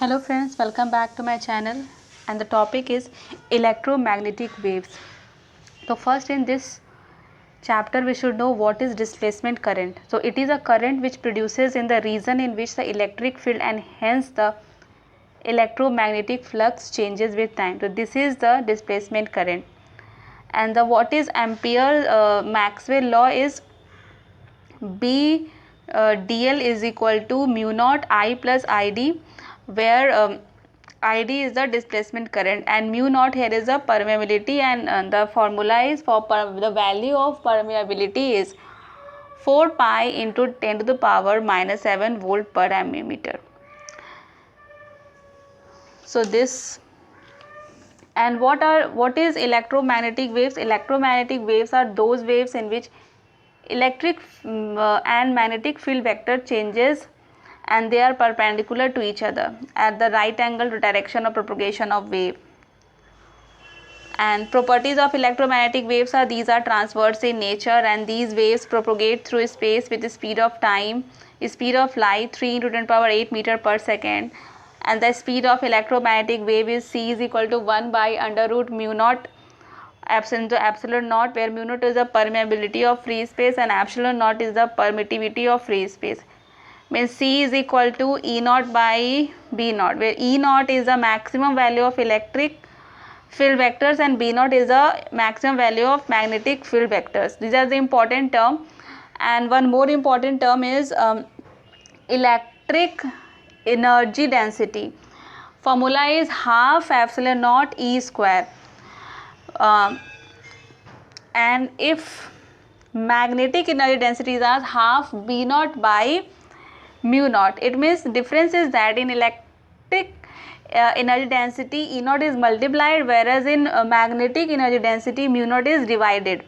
Hello friends, welcome back to my channel, and the topic is electromagnetic waves. So first in this chapter we should know what is displacement current. So it is a current which produces in the region in which the electric field and hence the electromagnetic flux changes with time. So this is the displacement current. And the what is Ampere Maxwell law is B dl is equal to mu naught I plus id, where id is the displacement current and mu naught here is the permeability, and the formula is for the value of permeability is 4 pi into 10 to the power minus 7 volt per ammeter. So this, and what is electromagnetic waves? Electromagnetic waves are those waves in which electric and magnetic field vector changes and they are perpendicular to each other at the right angle to direction of propagation of wave. And properties of electromagnetic waves are these are transverse in nature, and these waves propagate through space with the speed of light 3 into 10 power 8 meter per second, and the speed of electromagnetic wave is c is equal to 1 by under root mu naught epsilon naught, where mu naught is the permeability of free space and epsilon naught is the permittivity of free space. Means c is equal to E naught by B naught, where E naught is the maximum value of electric field vectors and B naught is the maximum value of magnetic field vectors. These are the important term. And one more important term is electric energy density. Formula is half epsilon naught E square. And if magnetic energy density is as half B naught by mu naught, it means difference is that in electric energy density E naught is multiplied, whereas in magnetic energy density mu naught is divided.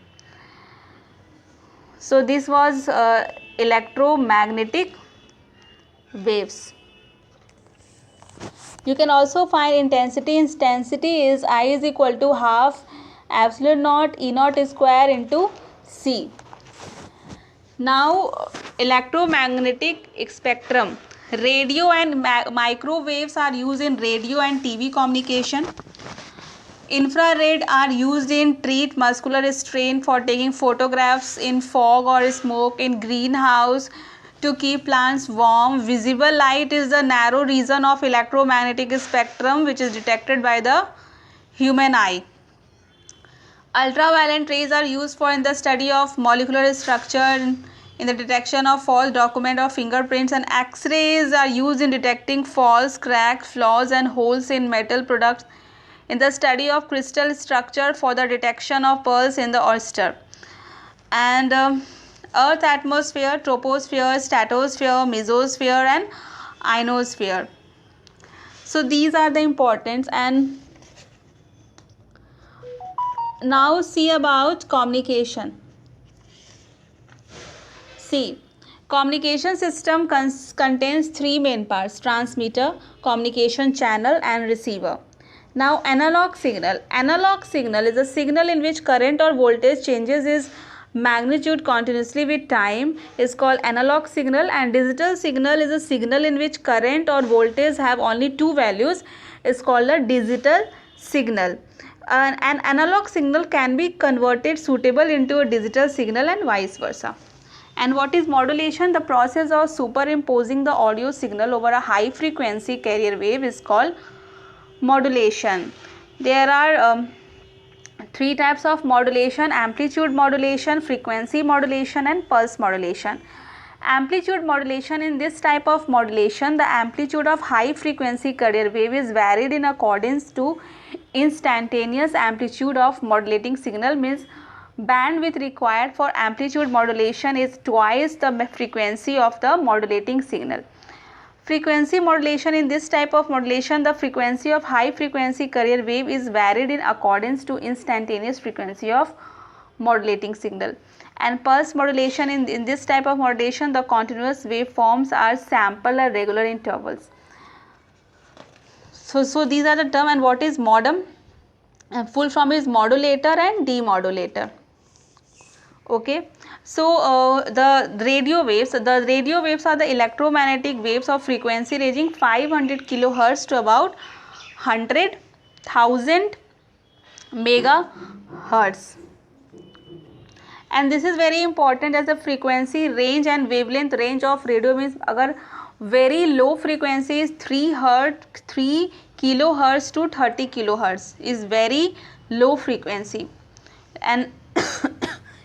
So this was electromagnetic waves. You can also find intensity. Intensity is I is equal to half epsilon naught E naught square into C. Now electromagnetic spectrum. Radio and microwaves are used in radio and TV communication. Infrared are used in treat muscular strain for taking photographs in fog or smoke in greenhouse to keep plants warm. Visible light is the narrow region of electromagnetic spectrum which is detected by the human eye. Ultraviolet rays are used for in the study of molecular structure, in the detection of false document or fingerprints, and X-rays are used in detecting faults, cracks, flaws and holes in metal products, in the study of crystal structure for the detection of pearls in the oyster. And Earth atmosphere, troposphere, stratosphere, mesosphere and ionosphere. So these are the importance. And now see about communication. See, communication system contains three main parts: transmitter, communication channel and receiver. Now analog signal. Analog signal is a signal in which current or voltage changes its magnitude continuously with time is called analog signal, and digital signal is a signal in which current or voltage have only two values is called a digital signal. An analog signal can be converted suitable into a digital signal and vice versa. And what is modulation? The process of superimposing the audio signal over a high frequency carrier wave is called modulation. There are three types of modulation: amplitude modulation, frequency modulation and pulse modulation. Amplitude modulation. In this type of modulation, the amplitude of high frequency carrier wave is varied in accordance to instantaneous amplitude of modulating signal. Means bandwidth required for amplitude modulation is twice the frequency of the modulating signal. Frequency modulation. In this type of modulation, the frequency of high frequency carrier wave is varied in accordance to instantaneous frequency of modulating signal. And pulse modulation. In this type of modulation, the continuous waveforms are sampled at regular intervals. So these are the term. And what is modem? Full form is modulator and demodulator. Okay, so the radio waves are the electromagnetic waves of frequency ranging 500 kilohertz to about 100,000 megahertz. And this is very important as the frequency range and wavelength range of radio means अगर very low frequency is 3 kilohertz to 30 kilohertz is very low frequency, and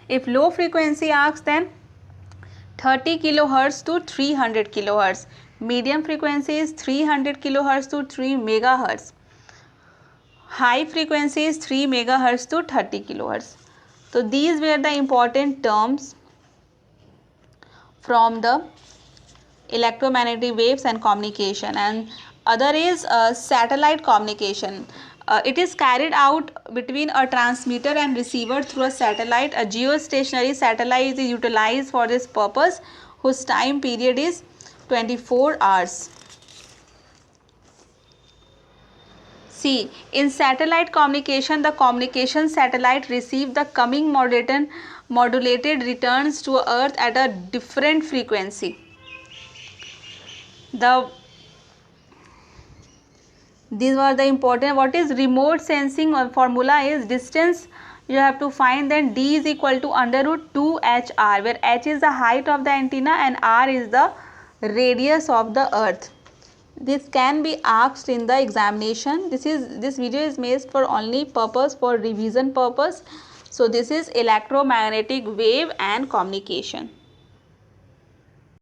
if low frequency arcs then 30 kilohertz to 300 kilohertz. Medium frequency is 300 kilohertz to 3 megahertz. High frequency is 3 megahertz to 30 kilohertz. So these were the important terms from the electromagnetic waves and communication. And other is satellite communication. It is carried out between a transmitter and receiver through a satellite. A geostationary satellite is utilized for this purpose, whose time period is 24 hours. See, in satellite communication, the communication satellite receives the coming modulated returns to Earth at a different frequency. These were the important. What is remote sensing formula is distance. You have to find that D is equal to under root 2 HR, where H is the height of the antenna and R is the radius of the Earth. This can be asked in the examination. This video is made for only purpose for revision purpose. So this is electromagnetic wave and communication.